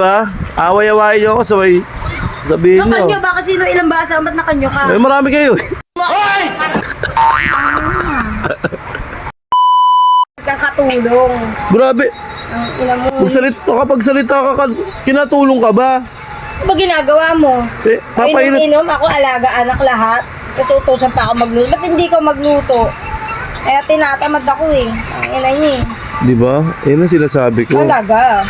Diba? Away-away nyo ako sabay. Sabihin nyo. Nakanyo, bakit sino ilang basa? Ba't nakanyo ka? Eh, marami kayo. Hoy! Kang katulong. Grabe. Ang ina mo. Makapagsalita ka, kinatulong ka ba? Ano ba ginagawa mo? Eh, papainit. Inom, ako alaga, anak lahat. Kasi utusan pa ako magluto. Ba't hindi ko magluto? Kaya tinatamad ako eh. Ang ina niya eh. Diba? Yan ang sinasabi ko. Talaga.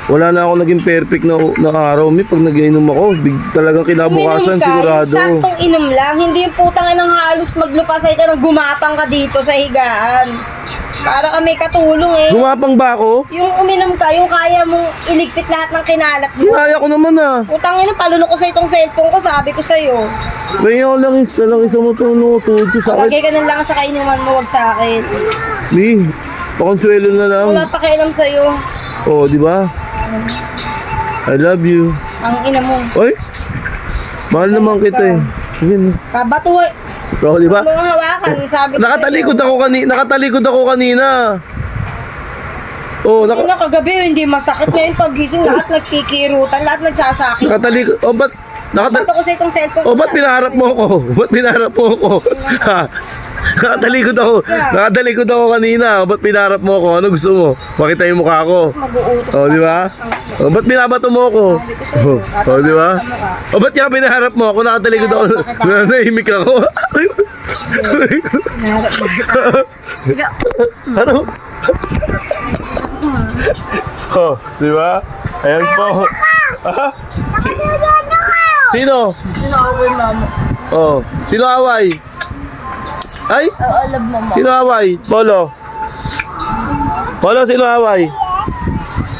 Wala na ako naging perfect na araw. Pag nag-inom ako, talagang kinabukasan, Uminom ka, sigurado. yung saktong inom lang. Hindi yung putang inang halos maglupasay ka ng gumapang ka dito sa higaan. Para ka may katulong eh. Gumapang ba ako? Yung uminom ka, yung kaya mong iligpit lahat ng kinalat mo. Kaya ko naman ah. Putang ina, palunok ko sa itong cellphone ko, sabi ko sa'yo. Ngayon lang isa mo tulong ko sa akin. Lagay ka na lang sa kainuman mo, wag sa akin. Ni, pakonsuelo na lang. Wala pa kailam sa'yo. Oh, di ba? I love you. Ang ina mo. Oy, mahal naman kita eh. Sige na. Kabato eh. Bro, di ba? Mga hawakan, sabi ko Nakatalikod ako kanina. Oh, Ina, kagabi, hindi masakit. Ngayon pagising, lahat nagkikirutan, lahat nagsasakit. nakatalikod. Oh, ba't? Bato ko sa itong cellphone Oh, ba't pinaharap mo ako? Ba't pinaharap mo ako? Ha? Nakatalikod ako kanina. Ba't pinaharap mo ako? Ano gusto mo? Makita yung mukha ko. Mag-uutos Oh, di ba? Oh, ba't binabato mo ako? Oh, di ba? Oh, ba't kaya pinaharap mo ako? Nakatalikod ako. Nahimik ako. Ano? Oh, di ba? Ayan po. Ah? Sino? Sino ako yung mama? Oh, sino away? Ay? Alam mo, Sino away? Polo. Polo, sino away?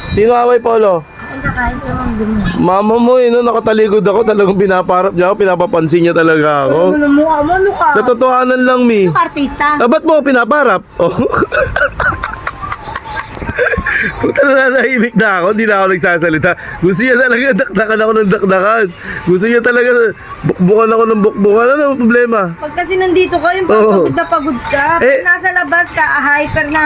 Sino away, Polo? Ang kakain ka lang din. Mama mo eh, no, nakatalikod ako. Talagang pinaparap niya ako. Pinapapansin niya talaga ako. Ano mukha mo? Ano ka? Sa totohanan lang, Mi. Ano ka, artista? Ah, ba't mo pinaparap? Oh. Puta na nahimik na ako, hindi na ako nagsasalita. Gusto niya talaga dakdakan ako ng dakdakan. Gusto niya talaga bukbukan ako ng bukbukan. Ano ang problema? Pag kasi nandito ka, yung Oo. pagod na pagod ka. Pag Eh, nasa labas ka, hyper ka.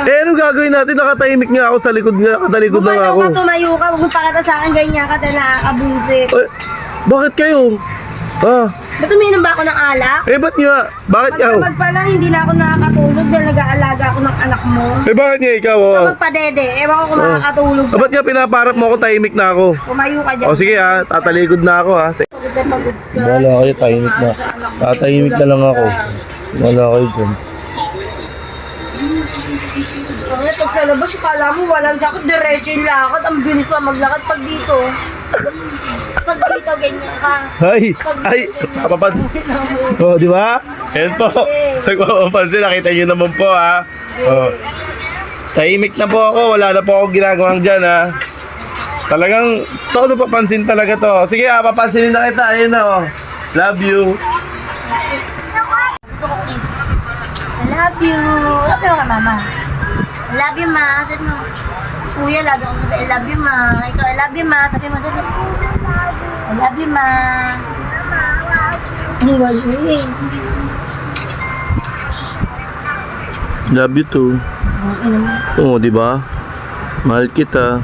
Eh, ano gagawin natin? Nakatahimik nga ako sa likod niya. Nakatalikod na nga Bumalo ako. ka, tumayo ka, huwag mo pakita sa akin ganyan ka na nakakabusit. Ay, bakit kayo? Ah, Ba't uminom ba ako ng alak? eh ba't nga? Bakit ikaw? Pagkabag pa lang, hindi na ako nakakatulog dahil nag-aalaga ako ng anak mo. Eh bakit nga ikaw? Oh? Kapag padede, ewan ko kung makakatulog Ah, ba't nga pinaparap mo ako? Tahimik na ako. Kumayo ka dyan. O sige ha, tatalikod na ako ha. Pagod na pagod ka. Wala kayo, tahimik na. Tatahimik na lang ako. Wala kayo dyan. Kaya pag sa labas, kala mo walang sakit, diretso yung lakad. Ang bilis pa maglakad pag dito. Pag dito, ganyan ka. Ay, napapansin. Oh, di ba? Ayan po. Nagpapapansin, nakita niyo naman po ha. Oh. Tahimik na po ako, wala na po akong ginagawang dyan ha. Talagang, todo papansin talaga to. Sige ha, papansinin na kita. Ayun na oh. Love you. Gusto ko kiss. I love you. Sabi mo ka, mama. I love you, ma. Sabi mo. Kuya, lagi ako sabi, I love you, ma. Ikaw, I love you, ma. Sabi mo, sabi. I love you, ma. Ang galing. Love you too. Oo, di ba? Mahal kita.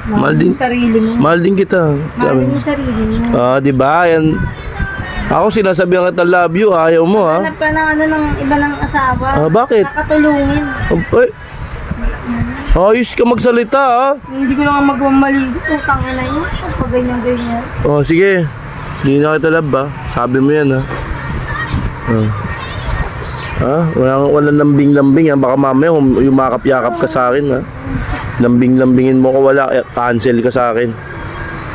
Mahal din, Sarili mo. mahal din kita. Mahal mo sarili mo. Ah, di ba? Yan. Ako sinasabihan kita love you, ayaw mo ha. Hanap ka ng ano ng iba ng asawa. Ah, bakit? Nakatulungin. Ay, ayos ka magsalita ha. Hindi ko lang magmamali. Utang na yun. Pag ganyan-ganyan. Oh, sige. Hindi na kita love ha. Sabi mo yan ha. Walang lambing-lambing ha. Baka mamaya yumakap-yakap ka sa akin ha. Lambing-lambingin mo ko, wala. Cancel ka sa akin.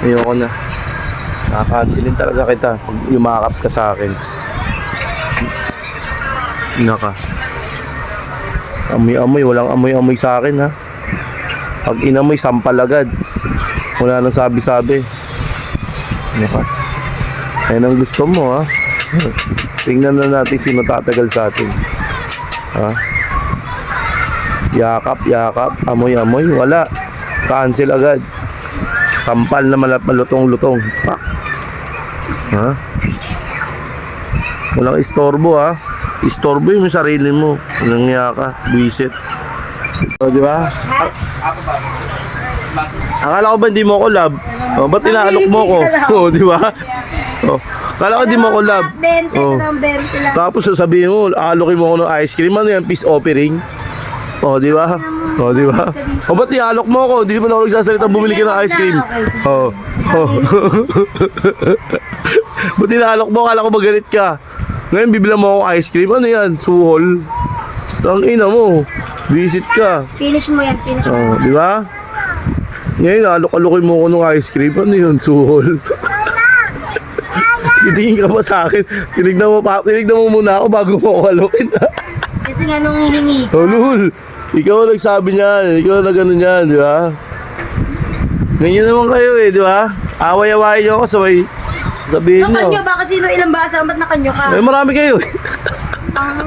Ayoko na. Nakakancelin talaga kita pag yumakap ka sa akin. Naka. Amoy-amoy, walang amoy-amoy sa akin ha. Pag inamoy, sampal agad. Wala nang sabi-sabi. Naka. Ayan ang gusto mo ha. Tingnan na natin sino tatagal sa atin. Ha? Yakap, amoy-amoy, wala. Cancel agad. Sampal na malutong-lutong. Pa. Ha? Walang istorbo ha. Istorbo yung sarili mo. Walang yaka, buwisit. O, di ba? Akala ko ba hindi mo ako love? Oh, ba't inaalok mo ko? Oh, di ba? Oh, akala ko hindi mo ako love. 20 Oh. ng 20 lang. Tapos sasabihin mo, alokin mo ako ng ice cream. Ano yan? Peace offering? Oh, di ba? Oh, di ba? Oh, ba't ialok mo ako? Di mo na ako nagsasalita bumili ka ng ice cream. Oh. Oh. Ba't inaalok mo? Akala ko magalit ka. Ngayon, bibila mo ako ice cream. Ano yan? Suhol. Tangina mo. Visit ka. Finish mo yan, finish mo. Oh, di ba? Ngayon, alok-alokin mo ako ng ice cream. Ano yun? Suhol. Titingin ka pa sa akin. Tinignan mo muna ako bago mo ako alokin. Kasi nga nung hihingi ka. Oh, Lul. Ikaw ang nagsabi niyan. Ikaw ang nag-ano niyan, di ba? Ganyan naman kayo eh, di ba? Away-awayin niyo ako, sabay sabihin niyo. Nakanyo, bakit sino ilang basa? Ba't nakanyo ka? Eh, marami kayo eh. Ang